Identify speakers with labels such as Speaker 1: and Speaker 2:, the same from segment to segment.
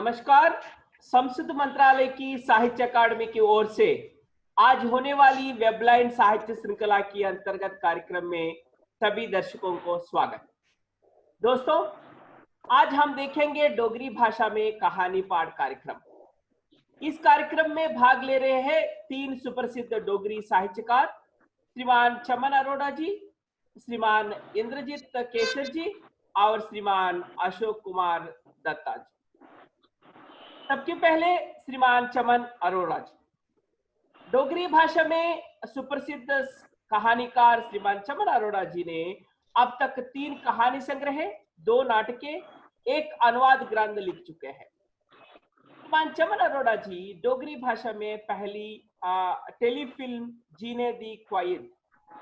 Speaker 1: नमस्कार। संस्कृत मंत्रालय की साहित्य अकादमी की ओर से आज होने वाली वेबलाइन साहित्य श्रृंखला की अंतर्गत कार्यक्रम में सभी दर्शकों को स्वागत। दोस्तों, आज हम देखेंगे डोगरी भाषा में कहानी पाठ कार्यक्रम। इस कार्यक्रम में भाग ले रहे हैं तीन सुप्रसिद्ध डोगरी साहित्यकार, श्रीमान चमन अरोड़ा जी, श्रीमान इंद्रजीत केसर जी और श्रीमान अशोक कुमार दत्ता जी। सबके पहले श्रीमान चमन अरोड़ा जी। डोगरी भाषा में सुप्रसिद्ध कहानीकार श्रीमान चमन अरोड़ा जी ने अब तक 3 कहानी संग्रह, 2 नाटकें, 1 अनुवाद ग्रंथ लिख चुके हैं। श्रीमान चमन अरोड़ा जी डोगरी भाषा में पहली टेलीफिल्म जीने दी ख्वाहिश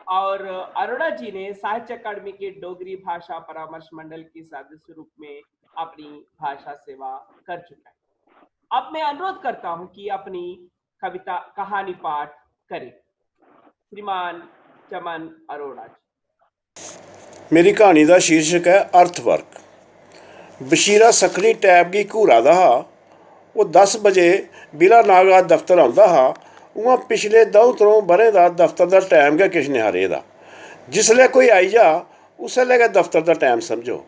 Speaker 1: और अरोड़ा जी ने साहित्य अकादमी के डोगरी भाषा परामर्श मंडल के सदस्य रूप में अपनी भाषा सेवा कर चुका है। अब मैं अनुरोध करता हूं कि अपनी कविता कहानी पाठ करें। श्रीमान चमन अरोड़ा जी।
Speaker 2: मेरी कहानी का शीर्षक है अर्थवर्क। बशीरा सकनी टैब की घूरा दा हा। वो 10 बजे बिला नागा दफ्तर आंदा हा। उआं पिछले 2-3 ब'रें दा दफ्तर का टाइम गै किश निहारे दा। जिसलै कोई आई जा उसलै गै दफ्तर का टाइम समझो।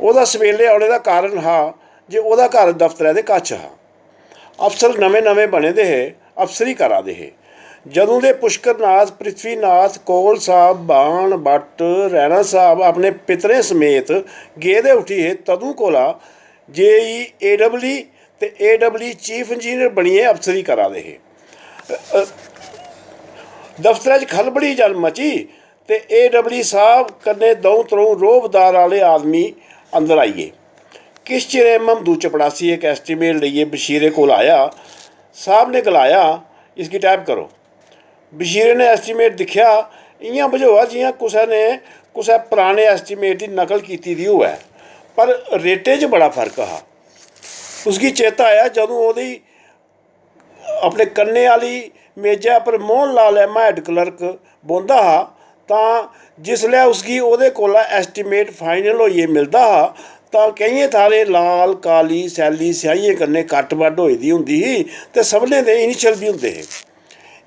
Speaker 2: ओह्दा सवेले औने का कारण हा जे ओह्दा घर दफ्तरै दे कच्छ हा। अफसर नमें नमें बने दे हे, अफसरी करा दे हे। जदों दे पुष्कर नाथ, पृथ्वीनाथ, कोल साहब, बाण भट्ट, रैना साहब अपने पितरें समेत गेदे उठी हे, तदूं कोला JEE ते AEE चीफ इंजीनियर बनिए अफसरी करा दे हे। दफ्तरै च खलबड़ी जन मची ते AEE साहब कन्नै 2-3 रोहबदार आह्ले आदमी अंदर आई गे। किश चिरें महमदू चपड़ासी एक एस्टीमेट लेइयै बशीरे कोल आया। साहब ने गलाया, इसकी टाइप करो। बशीरे ने एस्टीमेट दिक्खेआ, इ'यां बझोआ जि'यां कुसै ने कुसै पराने एस्टीमेट की नकल कीती दी होऐ, पर रेटे च बड़ा फर्क हा। उसकी चेता आया जदों ओह्दी अपने कन्ने आह्ली मेजै पर मोहन लाल हेड क्लर्क बौंह्दा हा, तां जिसलै उसगी ओह्दे कोला एस्टीमेट फाइनल होइयै मिलदा हा तां केइयें थाह्रें लाल, काली, सैल्ली स्याहियें कन्नै कट्ट बड्ड होई दी होंदी ही ते सभनें दे इनिशल बी होंदे हे।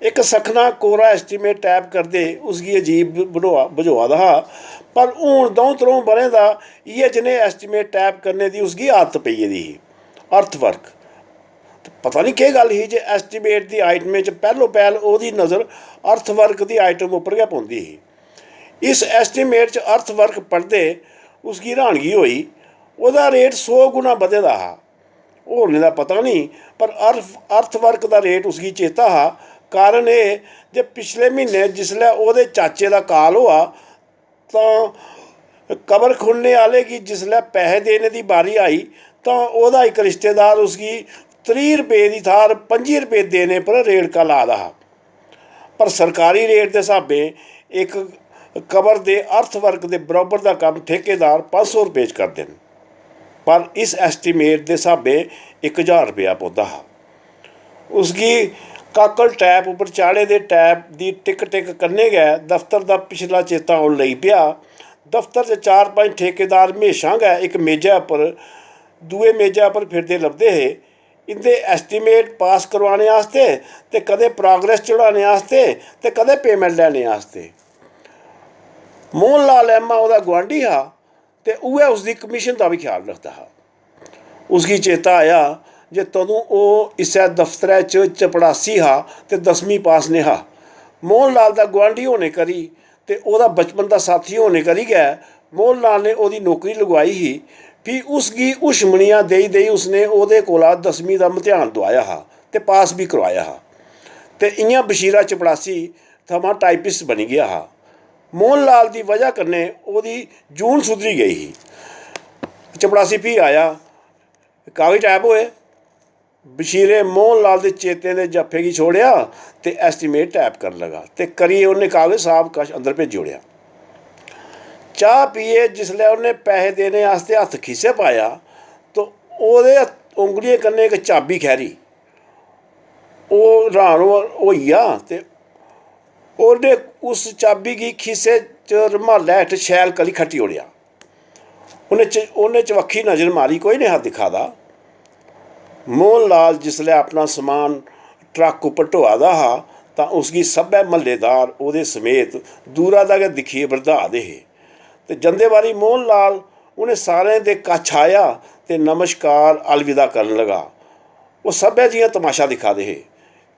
Speaker 2: इक सखना कोरा एस्टीमेट टाइप करदे उसगी अजीब बझोआ दा हा, पर हून 2-3 ब'रें दा इ'यै जनेह् एस्टीमेट टाइप करने दी उसगी आदत पेई गेदी ही। अर्थवर्क पता नहीं केह् गल्ल ही जे एस्टीमेट दी आइटमें च पैह्लो पैह्ल ओह्दी नज़र अर्थवर्क दी आइटम उप्पर गै पौंदी ही। इस एस्टीमेट च अर्थवर्क पढ़दे उसगी र्हानगी होई। ओह्दा रेट 100 गुना बधे दा हा। होरनें दा पता नहीं, पर अर्थवर्क दा रेट उसगी चेता हा। कारण एह् जे पिछले म्हीने जिसलै ओह्दे चाचे दा काल होआ तां कबर खुन्ने आह्ले गी जिसलै पैहे देने दी बारी आई तां ओह्दा इक रिश्तेदार उसगी 30 रपेऽ दी थाह्र 25 रपेऽ देने पर रेड़का ला दा हा। पर सरकारी रेट दे स्हाबें इक कबर दे अर्थवर्क दे बराबर दा कम्म ठेकेदार 500 रपेऽ च करदे न, पर इस एस्टीमेट दे स्हाबें 1000 रपेआ पौंदा हा। उसगी काकल टैप उप्पर चाढ़े दे टैप दी टिक टिक कन्नै गै दफ्तर दा पिछला चेता औन लगी पेआ। दफ्तर च 4-5 ठेकेदार म्हेशां गै इक मेजै उप्पर दुए मेजै उप्पर फिरदे लभदे हे। इं'दे एस्टीमेट पास करवाने आस्ते ते कदें प्रोग्रेस चढ़ाने आस्ते ते कदें पेमेंट लैने आस्ते। मोहन लाल ऐमा ओह्दा गुआंढी हा ते उ'ऐ उसदी कमीशन दा बी ख्याल रखदा हा। उसगी चेता आया जे तदूं ओह् इस्सै दफ्तरै च चपड़ासी हा ते 10वीं पास नेहा। मोहन लाल दा गुआंढी होने करी ते ओह्दा बचपन दा साथी होने करी गै मोहन लाल ने ओह्दी नौकरी लगवाई ही। फ्ही उसगी हुशमनियां देई उसने ओह्दे कोला 10वीं दा मतेहान दोआया हा ते पास बी करोआया हा ते इ'यां बशीरा चपड़ासी थमां टाइपिस्ट बनी गेआ हा। मोहन लाल दी वजह कन्नै ओह्दी जून सुधरी गेई ही। चपड़ासी फ्ही आया, कागज टाइप होए। बशीरे मोहन लाल दे चेतें दे जफ्फे गी छोड़ेआ ते एस्टीमेट टाइप करन लगा ते करियै उन्नै कागज साहब कश अंदर भेजी ओड़ेआ। चाह् पिए जिसलै उन्नै पैहे देने आस्ते हत्थ खीसे पाया तो ओह्दे उंगलियें कन्नै इक चाबी खैरी। ओह् र्हान होई गेआ ते उन्नै उस चाबी गी खीसे च रमालै हेठ शैल करी खट्टी ओड़ेआ। उन्नै चबक्खी नज़र मारी, कोई नेहा दिक्खा दा। मोहन लाल जिसलै अपना समान ट्रक उपर ढोआ दा हा तां उसकी सब्भै म्हल्लेदार ओह्दे समेत दूरा दा गै दिक्खियै बरधा दे हे ते जंदे बारी मोहन लाल उ'नें सारें दे कच्छ आया ते नमस्कार अलविदा करन लगा। ओह् सब्भै जि'यां तमाशा दिक्खा दे हे।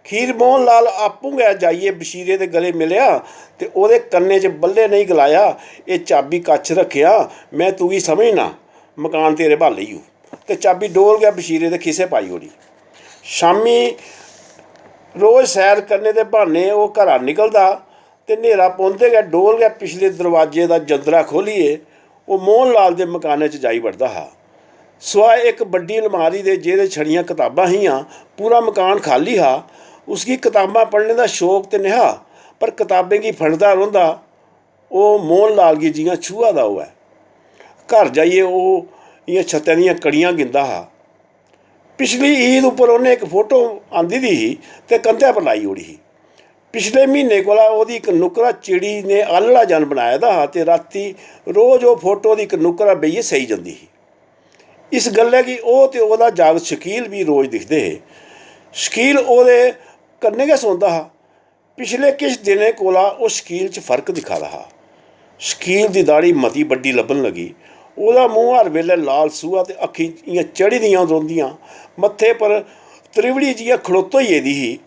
Speaker 2: खीर मोहन लाल आपूं गै जाइयै बशीरे दे गले मिलेआ ते ओह्दे कन्नै च बल्ले नेईं गलाया, एह् चाबी कच्छ रक्खेआ, मैं तुगी समझना, मकान तेरे भाले ही हो। ते चाबी डोल गै बशीरे दे खिस्से पाई ओड़ी। शामी रोज सैर करने दे बहाने ओह् घरा निकलदा ते न्हेरा पौंदे गै डोल गै पिछले दरवाजे दा जंदरा खोह्लियै ओह् मोहन लाल दे मकानै च जाई वड़दा हा। सिवाय इक बड्डी अलमारी दे जेह्दे छड़ियां कताबां हियां, पूरा मकान खाली हा। उसगी कताबां पढ़ने दा शौक ते नेहा, पर कताबें गी फड़दा रौंह्दा ओह् मोहन लाल गी जि'यां छूहा दा होऐ। घर जाइयै ओह् इ'यां छत्तै दियां कड़ियां गिनदा हा। पिछली ईद उप्पर उन्नै इक फोटो आंदी दी ही ते कंधै पर लाई ओड़ी ही। पिछले म्हीने कोला ओह्दी इक नुक्करा चिड़ी ने आह्लड़ा जन बनाए दा हा ते रातीं रोज ओह् फोटो दी इक नुक्करा बेहियै सेई जंदी ही। इस गल्लै गी ओह् ते ओह्दा जागत शकील बी रोज दिखदे हे। शकील ओह्दे कन्नै गै सौंदा हा। पिछले किश दिनें कोला ओह् शकील च फर्क दिक्खा दा हा। शकील दी दाढ़ी मती बड्डी लब्भन लगी। ओह्दा मूंह् हर बेल्लै लाल सूहा ते अक्खीं इ'यां चढ़ी दियां रौंह्दियां। मत्थे पर त्रिवड़ी जि'यां खड़ोतोई गेदी ही।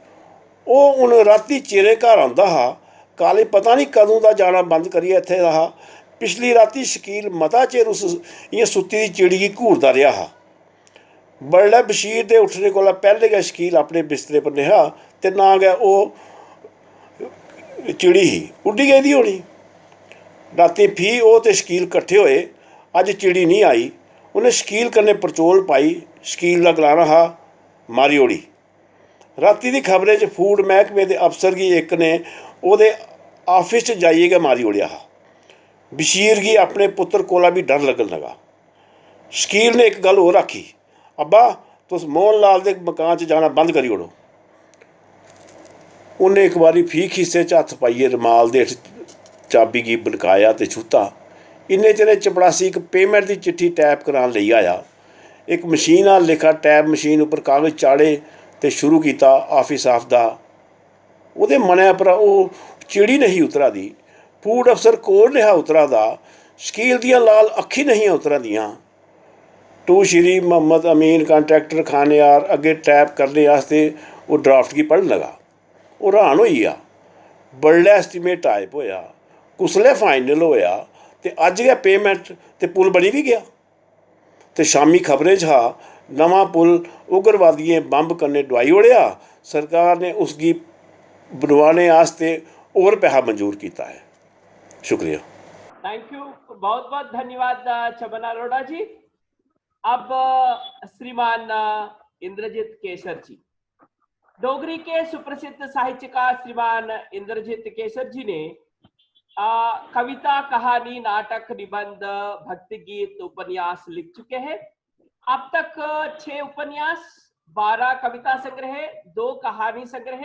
Speaker 2: ओह् हून रातीं चिरें घर औंदा हा। काले पता निं कदूं दा जाना बंद करियै इत्थै दा हा। पिछली रातीं शकील मता चिर उस इ'यां सुत्ती दी चिड़ी गी घूरदा रेहा हा। बडलै बशीर दे उट्ठने कोला पैह्लें गै शकील अपने बिस्तरे पर नेहा ते ना गै ओह् चिड़ी ही, उड्डी गेदी होनी। रातीं फ्ही ओह् ते शकील कट्ठे होए। अज्ज चिड़ी निं आई। उ'न्नै शकील कन्नै परचोल पाई। शकील दा गलाना हा, मारी ओड़ी। रातीं दी खबरें च फूड मैह्कमे दे अफसर गी इक ने ओह्दे आफिस च जाइयै गै मारी ओड़ेआ हा। बशीर गी अपने पुत्तर कोला बी डर लग्गन लगा। शकील ने इक गल्ल होर आखी, अब्बा तुस मोहन लाल दे मकान च जाना बंद करी ओड़ो। उ'न्नै इक बारी फ्ही खीसे च हत्थ पाइयै रमाल दे हेठ चाबी गी बनकाया ते छूता। इन्ने चिरें चपड़ासी इक पेमैंट दी चिट्ठी टैप करान लेई आया। इक मशीन आह्ला लेखा टैप मशीन उप्पर कागज चाढ़े ते शुरू कीता आफिस आफ दा। ओह्दे मनै पर ओह् चिड़ी नहीं उतरा दी। फूड अफसर कोल नेहा उतरा दा। शकील दियां लाल अक्खीं नहीं उतरा दियां। टू श्री मोहम्मद अमीन कांट्रैक्टर खानेयार अग्गें टैप करने आस्तै ओह् ड्राफ्ट गी पढ़न लगा। ओह् र्हान होई गेआ। बडलै एस्टीमेट टाइप होएआ, कुसलै फाइनल होएआ ते अज्ज गै पेमैंट ते पुल बनी बी गेआ। ते शामी खबरें च हा, नमां पुल उग्रवादियें बंब कन्नै डोआई ओड़ेआ। सरकार ने उसगी बनवाने आस्तै होर पैसा मंजूर कीता है। शुक्रिया।
Speaker 1: थैंक यू, बहुत बहुत धन्यवाद छबन अरोड़ा जी। अब श्रीमान इंद्रजीत केसर जी, डोगरी के सुप्रसिद्ध साहित्यकार श्रीमान इंद्रजीत केसर जी ने कविता, कहानी, नाटक, निबंध, भक्ति गीत, उपन्यास लिख चुके हैं। अब तक 6 उपन्यास, 12 कविता संग्रह, 2 कहानी संग्रह,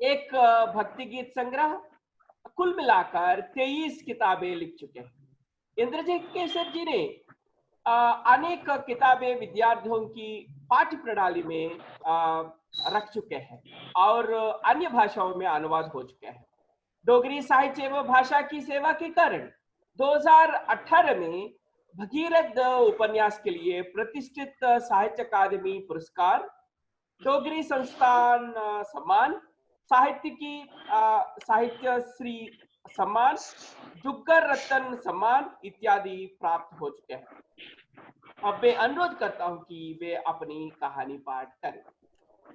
Speaker 1: एक भक्ति गीत संग्रह, कुल मिलाकर 23 किताबें लिख चुके हैं। इंद्रजीत केसर जी ने अनेक किताबें विद्यार्थियों की पाठ्य प्रणाली में रख चुके हैं और अन्य भाषाओं में अनुवाद हो चुके हैं। डोगरी साहित्य एवं भाषा की सेवा के कारण 2018 में भगीरथ उपन्यास के लिए प्रतिष्ठित साहित्य अकादमी पुरस्कार, डोगरी संस्थान सम्मान, साहित्य श्री सम्मान, जुग्गर रत्न सम्मान इत्यादि प्राप्त हो चुके हैं। अब मैं अनुरोध करता हूं कि वे अपनी कहानी पाठ करें।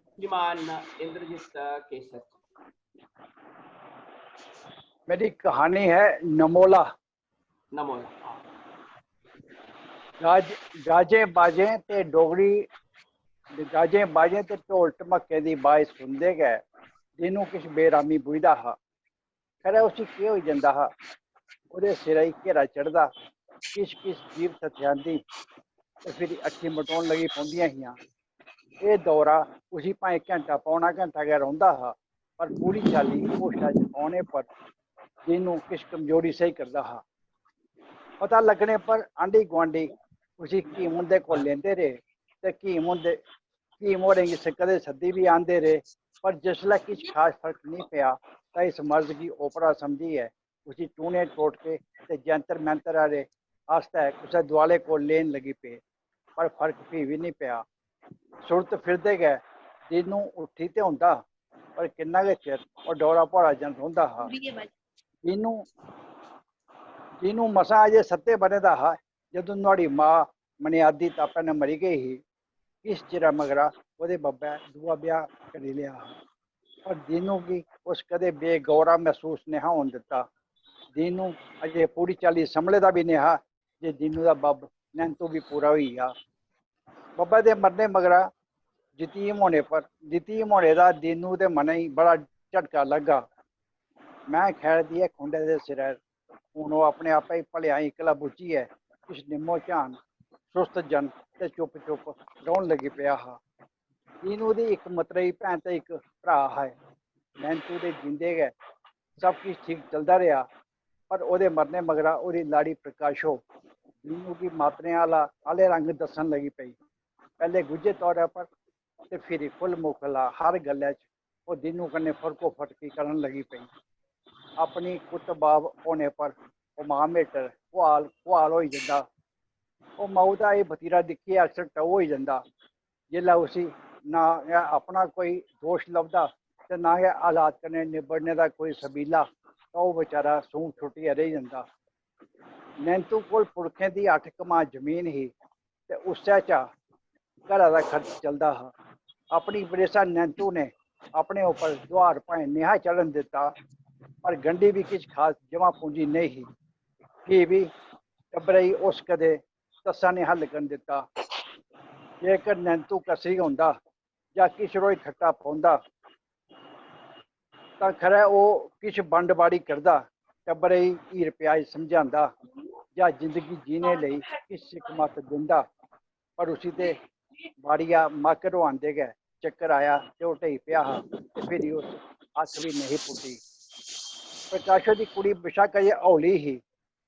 Speaker 1: श्रीमान इंद्रजीत केसर।
Speaker 3: मेरी कहानी है नमोला।
Speaker 1: नमोला।
Speaker 3: गाजे बाजे ते डोगरी, गाजे बाजे ते ढोल ढमक्के दी बाज सुनदे गै जिन्नू किश बेरामी बुझदा हा। खरै उसी केह् होई जंदा हा। ओह्दे सिरै गी घेरा चढ़दा, किश किश जीभ थथ्यांदी ते फिर अक्खीं मटोन लगी पौंदियां हियां। एह् दौरा उसी भाएं घैंटा पौना घैंटा गै रौंह्दा हा, पर पूरी चाल्ली होशा च औने पर जिन्नू किश कमजोरी सेही करदा हा। पता लगने पर आंढी गुआंढी उसी कीम उंदे को लेंदे रहे ते कीम होरें गी कदें सद्दी भी आंदे रहे, पर जिसलै किश खास फर्क नहीं पिया तां इस मर्ज गी ओपरा समझियै उसी टूने टोटके ते जैंतर मैंतर आह्ले आस्तै कुसै दुआले को लेन लगी पे, पर फर्क फ्ही बी नहीं पिया। सुरत फिरदे गै दीनू उठी ते होंदा, पर किन्ना गै चिर ओह् डौरा भौरा जन रौंह्दा हा। दीनू दीनू मसां अजें 7 ब'रें दा हा जदूं नुहाड़ी मां मनियादी तापै ने मरी गई ही। किश चिरै मगरा ओह्दे बब्बै दूआ ब्याह करी लेआ हा, पर दीनू गी उस कदें बेगौरा महसूस नेहा होन दित्ता। दीनू अजें पूरी चाल्ली संभले दा भी नेहा जे दीनू दा बब्ब नैंतू भी पूरा होई गेआ। बब्बै दे मरने मगरा जतीम होने दा दीनू दे मनै गी बड़ा झटका लग्गा। मैं खैर दिए खुंडे दे सिरै हून ओह् अपने आपै गी भलेआं इक्कला बुज्झियै किश निम्मो झान सुस्त जन ते चुप चुप रौह्न लगी पेआ हा। दीनू दी इक मतरेई भैन ते इक भ्राऽ हा। नैंतू दे जींदे गै सब किश ठीक चलदा रेहा, पर ओह्दे मरने मगरा ओह्दी लाड़ी प्रकाशो दीनू गी मातरें आह्ले रंग दस्सन लगी पेई। पैह्ले गुज्झे तौरा पर ते फिर खुल मुखला हर गल्लै च ओह् दीनू कन्नै फर्को फटकी करन लगी पेई। अपनी कुतबाब होने पर ओह् मां मेटर कुहाल होई जंदा। ओह् माऊ दा एह् बतीरा दिक्खियै अक्सर टऊ होई जंदा। जेल्लै उसी ना गै अपना कोई दोश लभदा ते ना गै हालात कन्नै निबड़ने दा कोई सबीला, तां ओह् बेचारा सूंह छुट्टियै रेही जंदा। नैंतू कोल पुरखें दी 8 कनाल जमीन ही ते उस्सै चा घरा दा खर्च चलदा हा। अपनी बरेसा नैंतू ने अपने उप्पर दुहार भाएं नेहा चढ़न दित्ता, पर गंढी भी किश खास जमा पूंजी नेईं ही। फ्ही बी टब्बरै गी उस कदें तस्सा नेहा लगन दित्ता। जेकर नैंतू कसरी होंदा जां किश रोज खट्टा पौंदा तां खरै ओह् किश बंड बाड़ी करदा, टब्बरै गी हीर प्याज समझांदा जां जिंदगी जीने लेई किश सिक्ख मत्त दिंदा, पर उसी ते बाड़िया मक्क रोआंदे गै चक्कर आया ते ओह् ढेई पेआ हा ते फिरी उस अक्ख बी नेही पुट्टी। प्रकाशो दी कुड़ी बेशक्क अजें हौली ही,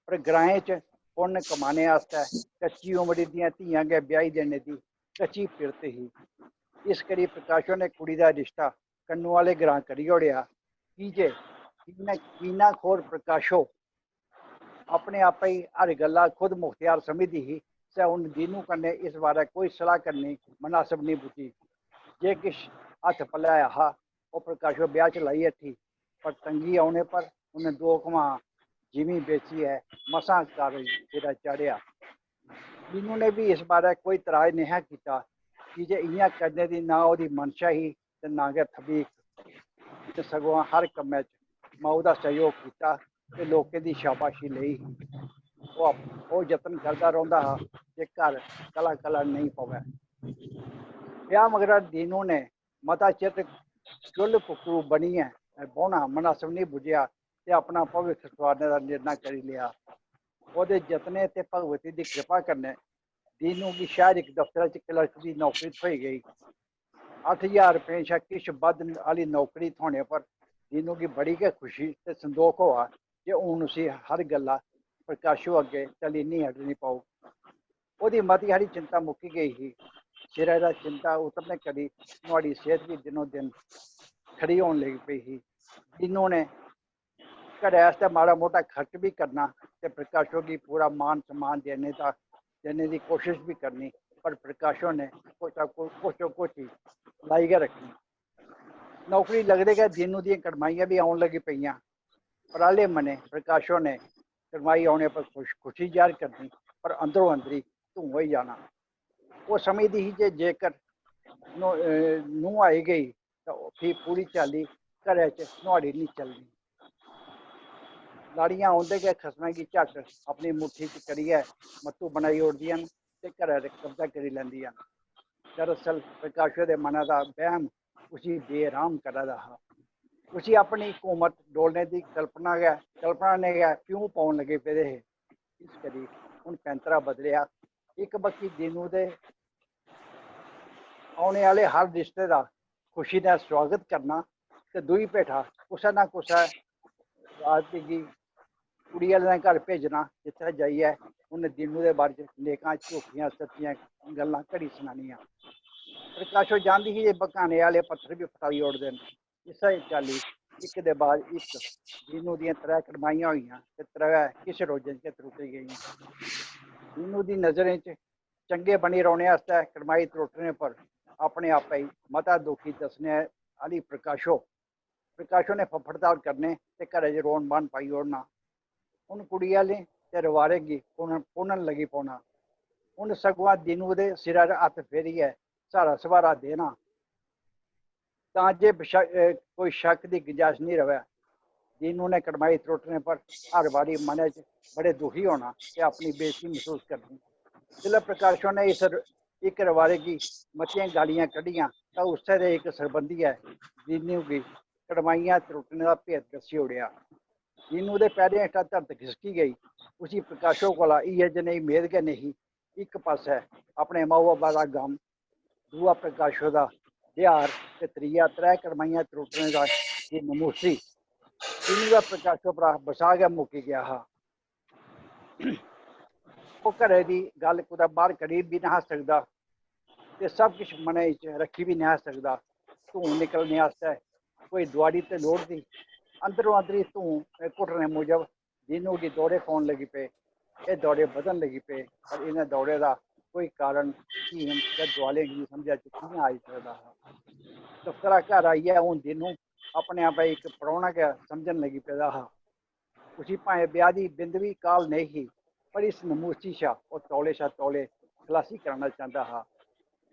Speaker 3: पर ग्राएं च पुन्न कमाने आस्तै कच्ची उमरी दियां धियां गै ब्याही देने दी कच्ची पिरत ही। इस करी प्रकाशो ने कुड़ी दा रिश्ता कन्नू आह्ले ग्रां करी ओड़ेआ, की जे कीनाखोर प्रकाशो अपने आपै गी हर गल्ला खुद मुख्तियार समझदी ही। सै हून दीनू कन्नै इस बारै कोई सलाह करनी मनासब नहीं बुझी। जे किश हत्थ पल्लै हा ओह् प्रकाशो ब्याह च लाई हट्ठी, पर तंगी औने पर उन्हें 2 कनाल जिमीं बेचियै मसां कारोज सिरै चाढ़ेआ। दीनू ने भी इस बारै कोई तराज नेहा कीता, की जे इ'यां करने दी ना ओह्दी मंशा ही ते ना गै थबीक। ते सगुआं हर कम्मै च माऊ दा सैह्योग कीता ते लोकें दी शाबाशी लेई ही। ओह् जतन करदा रौंह्दा हा जे घर कला कला नेईं पवै। ब्याह मगरा दीनू ने मता चिर चुल्ल कुकरू बनियै बौह्ना मनासब नहीं बुझेआ ते अपना भविक्ख सवारने दा निर्णय करी लेआ। ओह्दे जतनें ते भगवती दी कृपा कन्नै दीनू गी शैह्र इक दफ्तरै च क्लर्क दी नौकरी थ्होई गई। 8000 रपेऽ शा किश बद्ध आह्ली नौकरी थ्होने पर दीनू गी बड़ी गै खुशी ते संदोख होआ जे हून उसी हर गल्ला प्रकाशो अग्गें चली नहीं हटनी पौग। ओह्दी मती हारी चिंता मुक्की गेई ही। सिरै दा चिंता उतरने करी नुहाड़ी सेह्त बी दिनो दिन खरी होन लगी पेई ही। दीनू ने घरै आस्तै माड़ा मोटा खर्च भी करना ते प्रकाशो गी पूरा मान सम्मान देने दी कोशिश भी करनी, पर प्रकाशो ने कोची लाई गै रखनी। नौकरी लगदे गै दीनू दियां कड़माइयां भी औन लगी पेइयां। पराले मनै प्रकाशो ने कड़माई औने पर खुशी जाहिर करनी, पर अंदरो अंदरी धूं होई जाना। ओह् समझदी ही जे जेकर नूंह् आई गई तां फ्ही पूरी चाल्ली घरै च नुहाड़ी नहीं चलनी। लाड़ियां औंदे गै खसमै गी झट्ट अपनी मुट्ठी च करियै मत्तू बनाई ओड़दियां न ते घरै पर कब्जा करी लैंदियां न। दरअसल प्रकाशो दे मनै दा वैह्म उसी बेराम करा दा हा। उसी अपनी हुकूमत डोलने दी कल्पना ने गै प्यूं पौन लगे पेदे हे। इस करी हून पैंतरा बदलेआ। इक बक्खी दीनू दे औने आह्ले हर रिश्ते दा खुशी ने स्वागत करना ते दूई भेठा कुसै ना कुसै राजती गी कुड़ी वाले घर भेजना जिथे जाइए उन्हें दीनू के बारे नेकां झूठियां सच्चियां गल्लां घड़ी सुनानियां। प्रकाशो जानती ही जे बकाने वाले पत्थर भी फटाई उड़ते हैं। इस चाली एक दे बाद एक दीनू दियां 3 कड़माइयां हुई ते 3 किश रोजें च त्रुटी गई। दीनू दी नजरें च चंगे बनी रौने आस्तै कड़माई त्रुटने पर अपने आप ही मता दुखी दसने आली प्रकाशो ने फफड़दार करने ते घरे च रोन बान पाई ओड़ना। उन कुड़ी आह्ले ते रवारे गी पुनन लगी पौना। उन सगुआं दीनू दे सिरा हत्थ फेरियै सहारा सवारा देना तां जे कोई शक की गुंजाइश नहीं रहे। दीनू ने कड़माई त्रुटने पर हर बारी मन च बड़े दुखी होना ते अपनी बेइज्जती महसूस करनी। जिसलै प्रकाशों ने इस एक रवारे की मतियां गालियां कढ़ियां तो उससे दे एक सरबंधियै दीनू की कड़माइयां त्रुटने का भेद दस्सी ओड़ेआ। दीनू दे पैरें हेठा धरत खिसकी गई। उसी प्रकाशों कोला इ'यै जनेही मेद गै नहीं। एक पास्सै अपने माऊ बाबा का गम, दूआ प्रकाशो का ध्यार ते त्रीया 3 कड़माइयां त्रुटने का की नमूसी। दीनू का प्रकाशो पर बसा गै मुक्की गया हा। वो घरे की गल कुदै बाहर करी भी नहीं सकता ते सब कुछ मनै च रखी भी नहीं सकता। धूं निकलने आस्तै कोई दुआड़ी ते लोड़दी। अंदरों अंदरी धूं घुटने मूजब दीनू की दौड़े पौन लगी पे। ये दौड़े बदन लगी पे पर इन्हें दौड़े का कोई कारण हकीम या दुआले की समझा च कि'यां आई सकता हा। दफ्तरा घर आइयै हून दीनू अपने आप एक परौना गै समझन लगी पेदा हा। उसी भाएं ब्याह की बिंद भी काल नहीं ही पर इस नमूसी शा वो तौले शा तौले खलासी करना चाहता हा।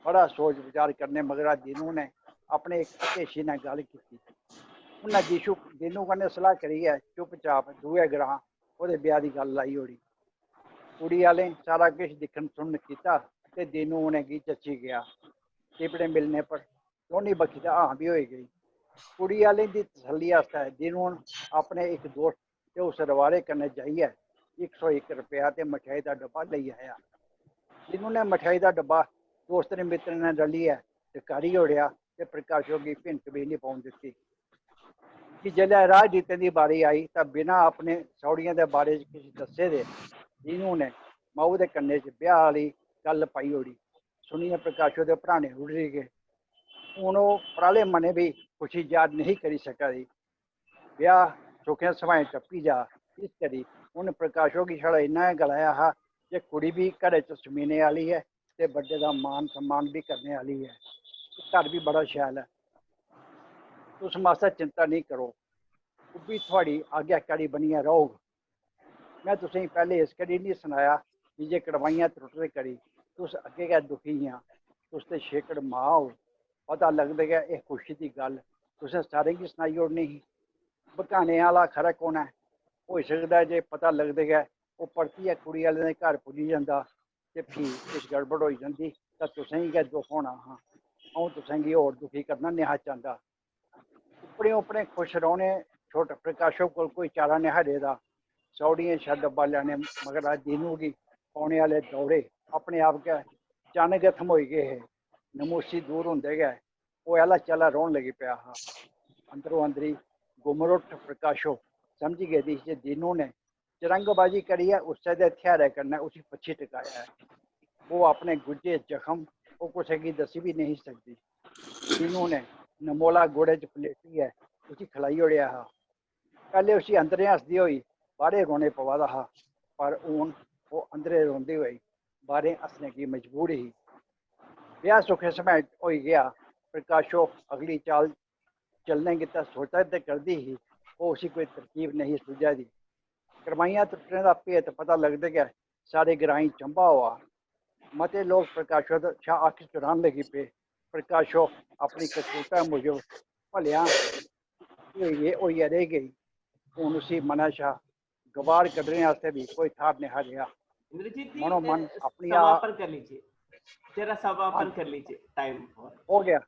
Speaker 3: बड़ा सोच विचार करने मगरा दीनू ने अपने एक हितेशी ने गल की। उन्हें दीनू कन्नै सलाह करियै चुपचाप दूए ग्रां ओह्दे ब्याह की गल लाई ओड़ी। कुड़ी आह्लें सारा किश दिक्खन सुनन कीता ते दीनू उनेंगी जची गया। टिपड़े मिलने पर दोनी बक्खी दा हां भी होई गई। कुड़ी आह्लें दी तसल्ली आस्तै दीनू अपने एक दोस्त ते उस रवारे कन्नै जाइयै 101 रुपया ते मठेआई का डब्बा लेई आया। दीनू ने मठेआई का डब्बा दोस्त ने मित्र ने रलियै टकारी ओड़ेआ ते प्रकाशो की भिनक भी नहीं पौन दित्ती। कि जिसलै राजनीति की बारी आई तो बिना अपने सौड़ियां के बारे च किश दस्से दे दीनू ने माऊ के कन्ने च ब्याह वाली गल पाई ओड़ी। सुनिए प्रकाशो के भराने रुढ़ी गए। हूँ वो पराले मने भी खुशी याद नहीं करी सका दी। ब्याह सुखें सवाएं टप्पी जा। इस करी उन प्रकाशो की छड़ा इन्ना गलाया हा कि कुड़ी भी घरे च समीने वाली है ते बड्डे का मान सम्मान भी करने वाली है। घर भी बड़ा शैल है। तुस मासा चिंता नहीं करो, वो भी थोड़ी आज्ञाकारी बनिया रहोग। मैं तुसें पहले इस करी नहीं सुनाया कि जे कड़माइयां त्रुटदे करी तुस अग्गे गै दुखी हियां। तुस ते छेकड़ मां हो। पता लगदे गै एह खुशी की गल तुसें सारें गी सनाई ओड़नी ही। बकाने आह्ला खरा कौन है। होई सकदा जे पता लगदे गै ओह् परतियै कुड़ी आह्लें दे घर पुज्जी जंदा ते फ्ही किश गड़बड़ होई जंदी तां तुसें गै दुख होना हा। अ'ऊं तुसें गी होर दुखी करना नेहा चांह्दा। उपरे उपरे खुश रौह्ने छोट प्रकाशो कोल कोई चारा नेहा रेह्दा। सौड़ियें शा डब्बा लैने मगरा दीनू गी पौने आह्ले दौड़े अपने आप गै अचानक गै थमोई गे हे। नमूसी दूर होंदे गै ओह् आह्ला चला रौह्न लगी पेआ हा। अंदरों अंदरी गुमरुठ प्रकाशो समझी गेदी जे दीनू ने चरंगबाजी करियै उस्सै दे हथियारै कन्नै उसी पच्छी टकाया है। वो अपने गुज्जे जख्म वो कुसै गी दस्सी भी नहीं सकदी। दीनू ने नमोला गोड़े च पलेटियै उसी खलाई ओड़ेआ हा। पहले उसी अंदरें हसदी होई बाहरें रोने पवा दा हा पर हून वो अंदरें रोंदी होई बाहरें हसने की मजबूर ही। ब्याह सुखे समय होई गया। प्रकाशो अगली चाल चलने गित्तै सोचा ते करदी ही। वो उसी कोई तरकीब नहीं सुझा दी। कड़माइयां त्रुटने का भेत पता लगदे गै सारे ग्राईं चंबा होआ। मते लोग प्रकाशो शा अक्ख चुरान लगी पे। प्रकाशो अपनी करतूता मूजब भलेआं होइयै रेही गई। हून उसी मनै शा गवार कड्ढने आस्तै भी कोई थार नेहा रेहा।
Speaker 1: इंद्रजीत जी
Speaker 3: मनो मन अपनी
Speaker 1: समापन कर लीजिए, जरा समापन कर लीजिए, टाइम
Speaker 3: हो गया।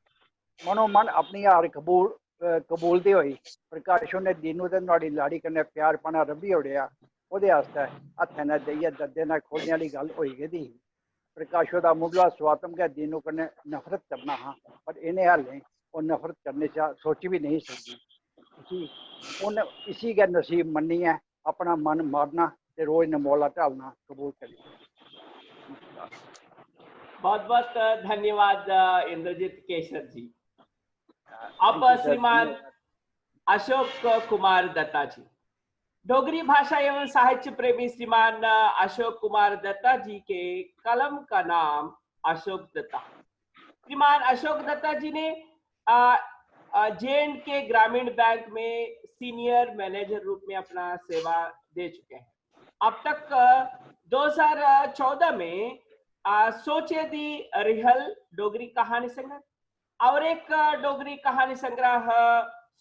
Speaker 3: मनो मन अपनी हार कबूलदे होई प्रकाशो ने दीनू ते नुआढ़ी लाड़ी कन्नै प्यार पाना रब्बी ओड़ेआ। ओह्दे आस्तै हत्थै नै देइयै दर्दे नै खोलने आह्ली गल्ल होई गेदी ही। प्रकाशो दा मुढ़ला स्वातम गै दीनू कन्नै नफरत करना हा पर इन्हें हालें ओह् नफरत करने शा सोची भी नहीं सकदी। उसी उन इसी गै नसीब मन्नियै अपना मन मारना ते रोज नमोला ढालना कबूल करिए।
Speaker 1: बहुत बहुत धन्यवाद इंद्रजीत केशर जी। अब
Speaker 3: Thank you, sir.
Speaker 1: श्रीमान अशोक कुमार दत्ता जी, डोगरी भाषा एवं साहित्य प्रेमी श्रीमान अशोक कुमार दत्ता जी के कलम का नाम अशोक दत्ता। श्रीमान अशोक दत्ता जी ने J&K ग्रामीण बैंक में सीनियर मैनेजर रूप में अपना सेवा दे चुके हैं। अब तक 2014 में सोचे दी रिहल डोगरी कहानी संग्रह और एक डोगरी कहानी संग्रह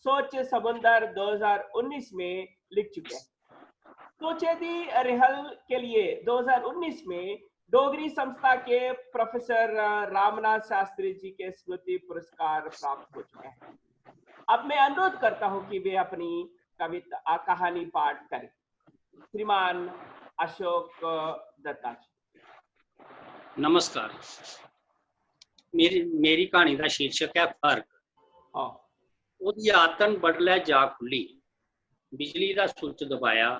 Speaker 1: सोच समुंदर 2019 में लिख चुके हैं। सोचे दी रिहल के लिए 2019 में डोगरी संस्था के प्रोफेसर रामनाथ शास्त्री जी के स्मृति पुरस्कार प्राप्त हो चुके हैं। अब मैं अनुरोध करता हूं कि वे अपनी कविता कहानी पाठ करें। श्रीमान अशोक दत्ता जी।
Speaker 4: नमस्कार। मेरी कहानी का शीर्षक है फर्क। ओदी आतन बडलै जा खुली, बिजली का सुच दबाया,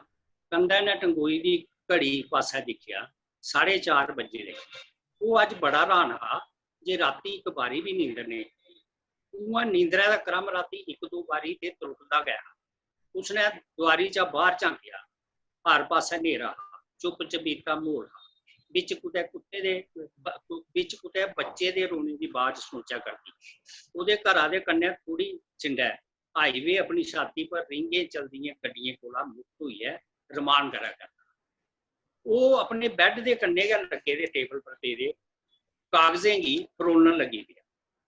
Speaker 4: कंधा ने टंगोई दी घड़ी पासा दिखिया, 4:30 बजे ने। वो अज बड़ा हैरान हा जे राती एक बारी भी नींद ने। उआं नींदरा का क्रम राती 1-2 बारी ते तुरकदा गया। उसने दुआरी चा बाहर झांकिया, हर पासा नेरा, चुप चबीता मोड़, बिच कुतै बच्चे दे रोने की आवाज सुनचा करती। उहदे घरा दे कन्नै थोड़ी चिंडै हाईवे अपनी छाती पर रिंगे चलदियां गड्डियां कोला मुक्त हुई है रमान करा करता। वो अपने बैड दे कन्नै गै लगे दे टेबल पर पेदे कागजें गी फरोलन लगी पेआ।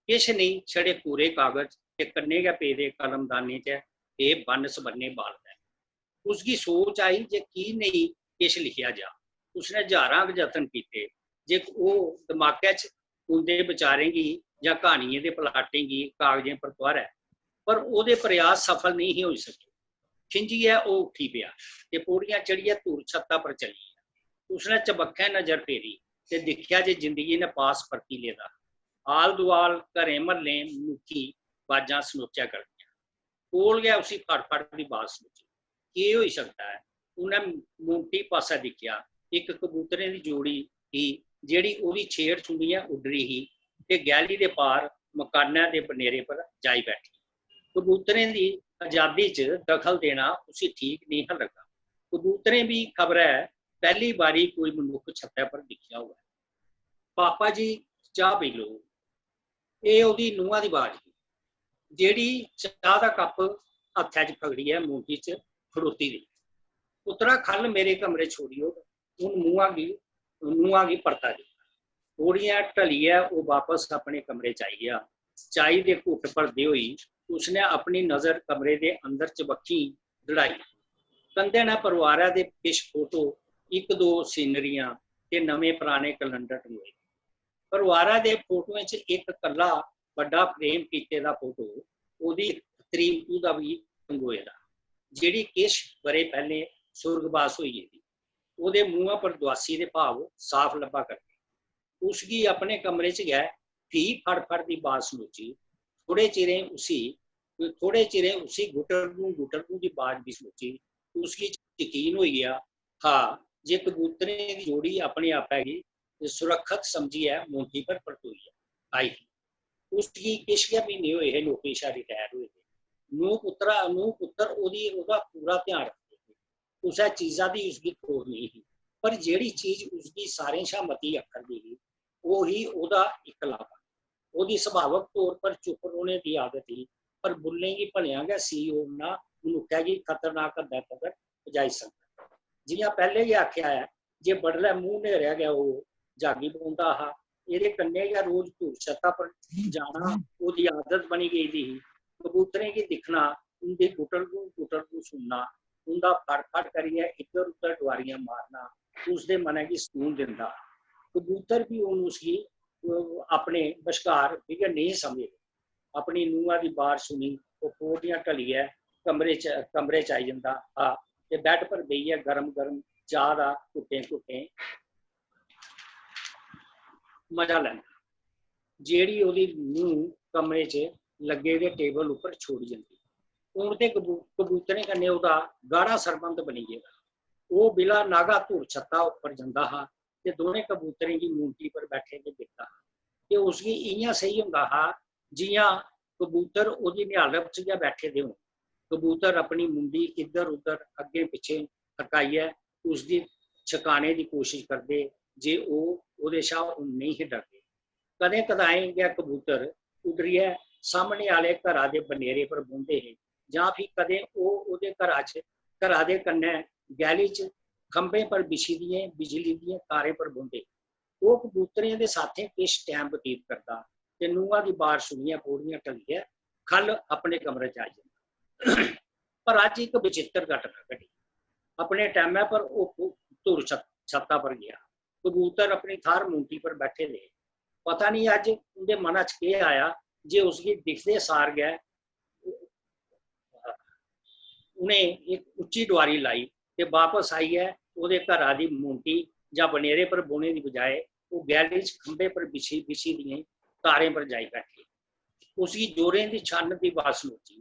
Speaker 4: किश नहीं छड़े पूरे कागज ते कन्नै गै पेदे कलमदाने च एह् बन्न सबन्ने बालदा। उसकी सोच आई जे की नहीं किश लिखिया जा। उसने हजारां यतन किए जे वो दमाकै च उंदे विचारें गी जां कहानियें दे प्लाटें गी कागजें पर तुआरै, पर ओहदे प्रयास सफल नहीं हो सके। खिंजियै वो उठी पिया ते पौड़ियां चढ़ियै धूड़ छत्ता पर चली। उसने चबक्खै नजर फेरी ते दिखिया जे जिंदगी ने पास परती लेदा। आल दुआल घरें म्हल्लें मनुक्खी बाजां सनोचा करदियां। कोल गया उसी फड़ दी बात सुनी। केह् होई सकदा है? उन्हें मुंटी पासा दिखिया। एक कबूतरें दी जोड़ी ही जेड़ी ओहदी छेड़ सुनियै उड्डरी ही ते गैली दे पार मकानै दे बनेरे पर जाई बैठी। कबूतरें दी आजादी च दखल देना उसी ठीक नहीं लगा। कबूतरें भी खबर है पहली बारी कोई मनुख छत्ते पर दिखिया हुआ। पापा जी चाह पी लो। ये ओहदी नूंहां दी आवाज ही जेड़ी चाह दा कप हत्थै च पकड़ियै मुंठी च खड़ोती दी। पुत्तरा खल मेरे कमरे छोड़ियो, हूँ नूंहां गी परता दी। थोड़ियां ढलियै वो वापस अपने कमरे च आई गया। चाई दे घुट भरदे होई उसने अपनी नजर कमरे दे अंदर चबक्खी दड़ाई। कंधे ने परिवार दे किश फोटो, 1-2 सीनरियां ते नवे पुराने कैलेंडर टंगोए। परिवार दे फोटोएं च एक कल्ला बड़ा फ्रेम कीते दा फोटो ओहदी तरीकू दा भी टंगोए दा, जेड़ी किश बरे पहले सुर्गवास होई गेदी। ओहदे मूंहां पर दुआसी दे भाव साफ लब्भा करदे। उसकी अपने कमरे च गै फ्ही फड़ दी बात सुनोची। थोड़े चिरें उसी गुटरगू की बात भी सुनोची। उसकी यकीन हो गया हाँ जे कबूतरें की जोड़ी अपने आपै गी सुरक्षित समझिए मुंठी पर परतोई आई। उसकी किश गै महीने होए हे नौकरी शा रिटायर होए थे। नूं पुत्तर ओहदा पूरा ध्यान रखते थे। कुसै चीज़ा की उसकी खोड़ नहीं थी, पर जेड़ी चीज उसकी सारें शा मती अक्खर दी ही वो ही ओहदा इकलापन। ओहदी सुभावक तौर पर चुप रौहने की आदत ही, पर बुल्लें गी भलेआं गै सी ओड़ना मनुक्खै गी खतरनाक हद्दै तगर पजाई सकदा। जियां पैहले गै आख्या है जे बडलै मूंह नेरेआ गया वो जागी पौंदा हा। एहदे कन्नै गै रोज धूड़ छत्ता पर जाना ओहदी आदत बनी गेदी ही। कबूतरें गी दिखना, उंदी गुटरगू सुनना, उंदा फड़ करियै इधर उधर डुआरियां मारना उसके मनै गी सकून दिंदा। कबूतर भी हूँ उसकी अपने बश्कार बिगड़ नहीं समझे। अपनी नूंहां दी बार सुनी वो पौड़ियां ढलियै कमरे च आई जंदा हा ते बैड पर बेहियै गर्म चाह दा घुट्टें मजा लैंदा, जेड़ी ओहदी नूंह कमरे च लगे दे टेबल उपर छोड़ी जंदी। उनके कबूतरें कन्नै ओहदा गाढ़ा सरबंध बनी गया। वो बिला नागा धुर छत्ता उपर जांदा हा ते दोवें कबूतरें की मूंगटी पर बैठे ते दिखदा हा ते उसकी इयां सही हुंदा हा जियां कबूतर ओहदी निहालत च गै बैठे दे होण। कबूतर अपनी मुंडी इधर उधर अगे पिछे थकाइए उसकी छकाने की कोशिश करते जे ओहदे शा नहीं ही डरदे। कदें कदाएं गै कबूतर उडरिए सामने आले घरा दे बनेरे पर बौंदे हे जां फिर कदें ओहदे घरा दे कन्नै गैली च खंबे पर बिछी दिए बिजली दिए तारें पर बौंदे। वो कबूतरें दे साथें किश टाइम बतीत करदा ते नूंहां दी बार सुनिए पौड़ियां ढलिए खल अपने कमरे च आई जांदा। पर अज एक विचित्र घटना घटी। अपने टाइमै पर वो धुर छत्ता पर गया। कबूतर अपनी थार मूंगटी पर बैठे रहे। पता नहीं अज उनके मन च केह् आया जे उसकी दिखदे सार गै उन्हें एक उच्ची डुआरी लाई ते वापस आइए ओहदे घरा दी मूंगटी जां बनेरे पर बौने की बजाय वो गैली च खंबे पर बिछी दिए तारें पर जाई बैठी। उसकी जोरें की छन की आवाज सुनोची।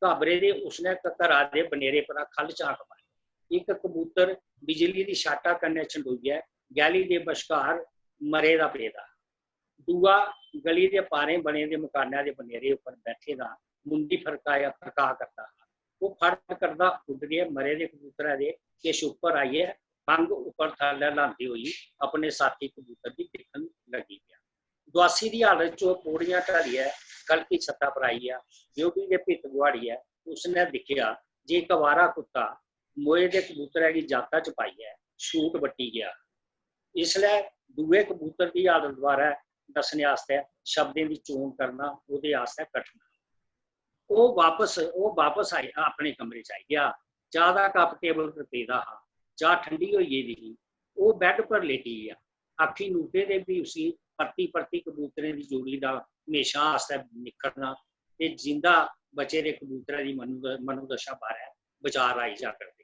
Speaker 4: घाबरे दे उसने घरा दे बनेरे पर खल झांक मारी। एक कबूतर बिजली की शाटा कन्नै छंडोइयै गैली के बशकार मरे दा पेदा। दूआ गली के पारे बने दे मकाना के बनेरे उपर बैठे दा मुंडी फरका करता। वो फर्क करता उड गए मरे दे कबूतरा दे किश उपर आइए बंग उपर थल्ले लांदी हुई अपने साथी कबूतर की दिखन लगी गया। दुआसी की हालत चो पौड़ियां ढलिए कल की छत्ता पर आई है। ब्यूटी के भित गुआड़िए उसने दिखिया जे एक अवारा कुत्ता मोए के कबूतरा की जाता च पाई है छूट बट्टी गया। इसलिए दूए कबूतर की हालत द्वारा दसने आस्ते शब्दें की चोन करना उहदे आस्ते कठिन। वो वापस आई अपने कमरे च आई गया। चाह का कप टेबल पर पेदा हा। चाह ठंडी हो गई। वो बैड पर लेटी गया। अखी नूटे दे भी उसी परती कबूतरें की जोड़ी का हमेशा आस्ते निखरना ते जिंदा बचे दे कबूतरें की मनोदशा बारे विचार आई जा करते।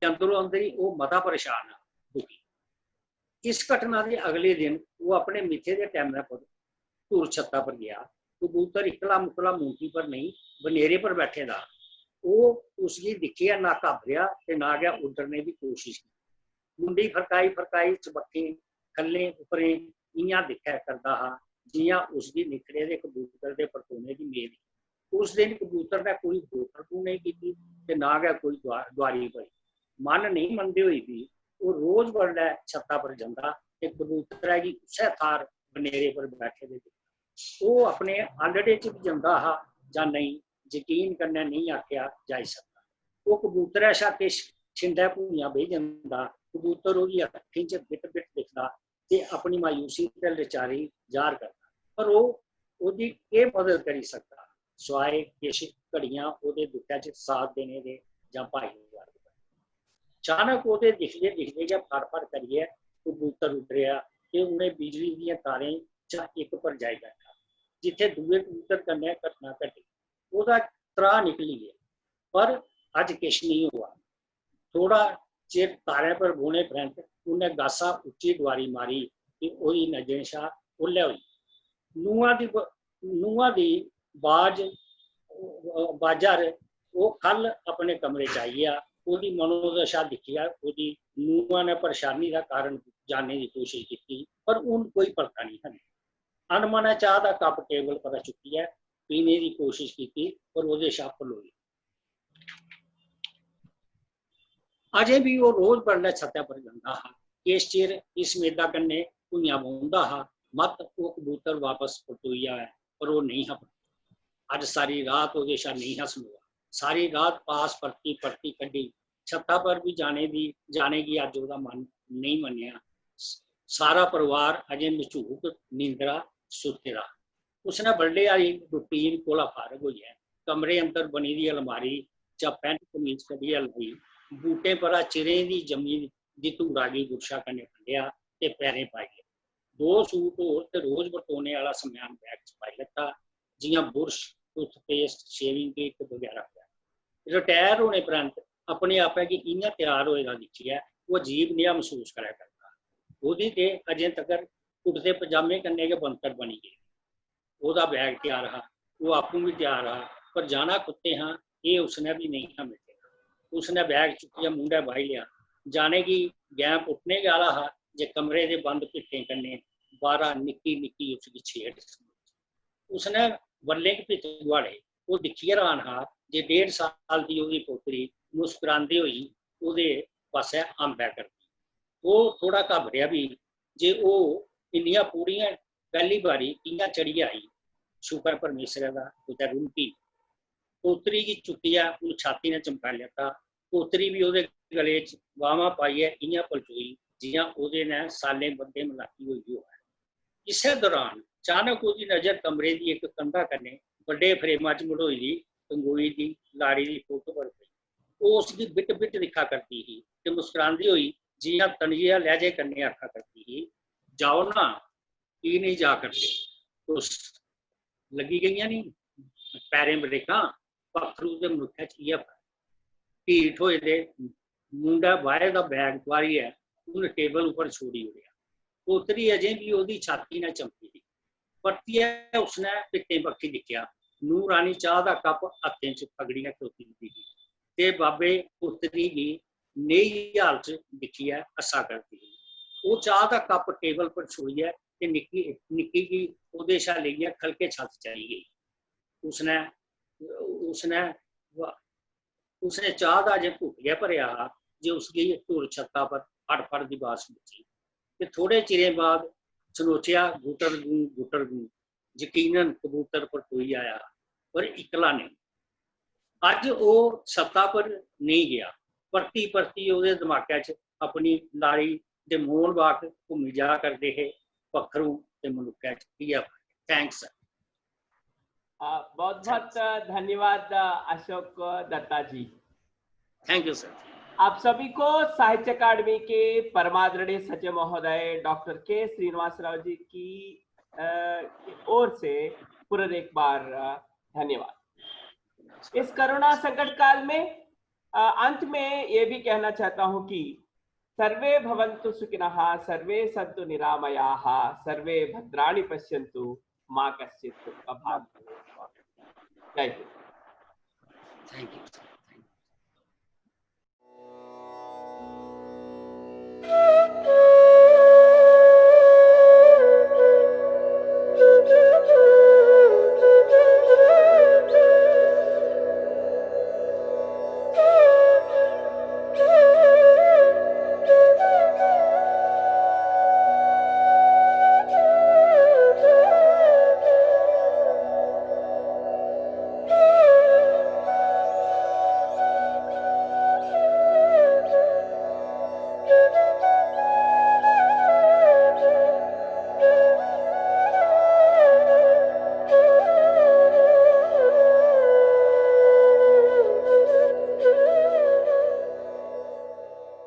Speaker 4: अंदरों अंदर ही वो मता परेशान दुखी। इस घटना के अगले दिन वो अपने मिथे के टाइम पर धुर छत्ता पर गया। कबूतर इकला मुकला मूंगटी पर नहीं बनेरे पर बैठे था। वो उसकी दिखिया ना घाबरिया ते ना गया उडरने की कोशिश की। मुंडी फरकाई चबक्के खल्ले उपरे इयां दिखा करता हा जियां उसकी निखरे दे कबूतर के परतोने की मेद। उस दिन कबूतर ने कोई होटल नहीं की ते ना गया कोई द्वारी पई। मन नहीं मनते हुई भी वो रोज बड़े छत्ता पर जाता ते कबूतर की उसे थार बनेरे पर बैठे दे। वो अपने आलड़े च भी जाता हा जां नहीं यकीन करने नहीं आख्या जाई सकता। वो कबूतर शा किश छिंडे भूइयां बेही जांदा। कबूतर उसकी अखीं च बिट दिखदा ते अपनी मायूसी ते लाचारी जाहिर करता। पर वो उसकी केह् मदद करी सकता सिवाए किश घड़ियां उसदे दुखै च साथ देने दे जां भाईवार। अचानक वो दिखदे गै फड़ करिए कबूतर उडरिया ते उन्हें बिजली दी तारें चा एक पर जाई बैठा जिथे दूए कबूतर कन्नै घटना घटी। ओहदा त्राह निकली गया पर अज किश नहीं हुआ। थोड़ा चिर तारे पर बोने परंत उन्हें गासा उच्ची डुआरी मारी कि ओहदी नजर शा उल्ले हुई। नूंहां दी बाजार वो खल अपने कमरे च आई गया। उसकी मनोदशा दिखिया उसकी नूंहां ने परेशानी का कारण जानने की कोशिश की पर उन कोई पता नहीं है। अनमने चाह का कप टेबल पर चुकी है पीने की कोशिश की पर वो शप लोई। अजे भी वो रोज बड़े छत्ते पर जाता हा। किस चिर इस मेदा कन्ने भुइयां बौंदा हा मत वो कबूतर वापस परतोइया है पर वो नहीं हा। अज सारी रात वो शा नहीं हा सुनवा। सारी रात पास परती कड्डी। छत्ता पर भी जाने की अज वह मन नहीं मनिया। सारा परिवार अजे मचूक नींदरा सुते रहा। उसने बड़े आई रूटीन कोला फारग हो गया। कमरे अंदर बनी दी अलमारी चा पैंट कमीज कढ़िया लाई। बूटे पर चिरें की जमी दी धूड़ा की गुरशा कन्ने फंडिया ते पैरें पाई लिया। दो सूट होर ते रोज बरतोने वाला समान बैग च पाई लैता जियां बुरश टूथपेस्ट शेविंग किट वगैरह। रिटायर होने परंत अपने आप की इयां तैयार होएगा दिखिए वो अजीब नेहा महसूस करा करता। ओहदी ते अजे तक कुर्ते पजामे कन्ने के बनकर बनी गई। ओहदा बैग तैयार हा वो आपू भी तैयार हा पर जाना कुत्ते हाँ ये उसने भी नहीं था मिटेगा। उसने बैग चुकिया, मुंडा भाई लिया, जाने की गैं पुटने गया हा जे कमरे के बंद भिट्टे कन्ने 12 निक्की निक्की उसकी छेड़। उसने बल्ले के भिट गुआड़े वो दिखिए हैरान हा जे 1.5 साल की उसकी पोतरी मुस्कुराती हुई ਉਹਦੇ पासे आंबा करती। वो थोड़ा घबरिया भी जे वो इन्नियां पूरियां पहली बारी कियां चढ़ी आई। शुक्र परमेश्वर का कुछ रुंकी पोतरी की चुकिया उन छाती ने चमका लिया। पोतरी भी ਉਹਦੇ गले च बाहवां पाइए इयां पलटोई जियां ਉਹਦੇ ने साले बंदे मलाकी हुई हो। इसे दौरान अचानक उसकी नजर कमरे की एक कंधा कन्ने बड़े फ्रेमां च मढ़ोई दी तंगोई की लाड़ी की फोटो पर पई। वो उसकी बिट बिट दिखा करती ही ते मुस्कुराती हुई जियां तनजिया लहजे कन्ने आखा करती ही, जाओ ना की नहीं जा करते, उस लगी गई नहीं पैरें ब्रेकां पखरू के मनुखा च ढीठ होए दे मुंडा बाहे का बैग तुआरी है उन टेबल ऊपर छोड़ी उड़िया। पोतरी अजे भी ओदी छाती ने चमकी थी। परतिए उसने पिट्टे पक्षी दिखिया। नूर रानी चाह का कप हत्थें च पगड़ी ने खलोती थी ते बाबे पुत्री की नई हालत दिखिए हसा करती थी। वो चाह का कप टेबल पर छोड़िए ते निक्की निक्की की ओदे शा लेइए खलके छत चली गई। उसने उसने उसने चाह का जे भुटिया भरिया जे उसकी धुर छत्ता पर फड़ फड़ की बात सुनी। ते थोड़े चिरे बाद सनोचिया गुटर गूं यकीनन कबूतर पर कोई आया पर इकला नहीं। अज वो सत्ता पर नहीं गया। परती परती ਉਹਦੇ ਦਿਮਾਗਾ च अपनी लाड़ी के मोल वाक घूमी जा करते है पखरू के मनुक्खा च। Thanks sir.
Speaker 1: बहुत बहुत धन्यवाद Ashok Dutta ji.
Speaker 4: Thank you sir.
Speaker 1: आप सभी को साहित्य अकादमी के परमादरणीय सचिव महोदय डॉक्टर के श्रीनिवास राव जी की ओर से पुनः एक बार धन्यवाद। इस कोरोना संकट काल में अंत में ये भी कहना चाहता हूं कि सर्वे भवन्तु सुखिनः, सर्वे सन्तु निरामयाः, सर्वे भद्राणि पश्यन्तु, मा कश्चित् दुःखभाग् भवेत्। जय हिंद।
Speaker 4: Thank you.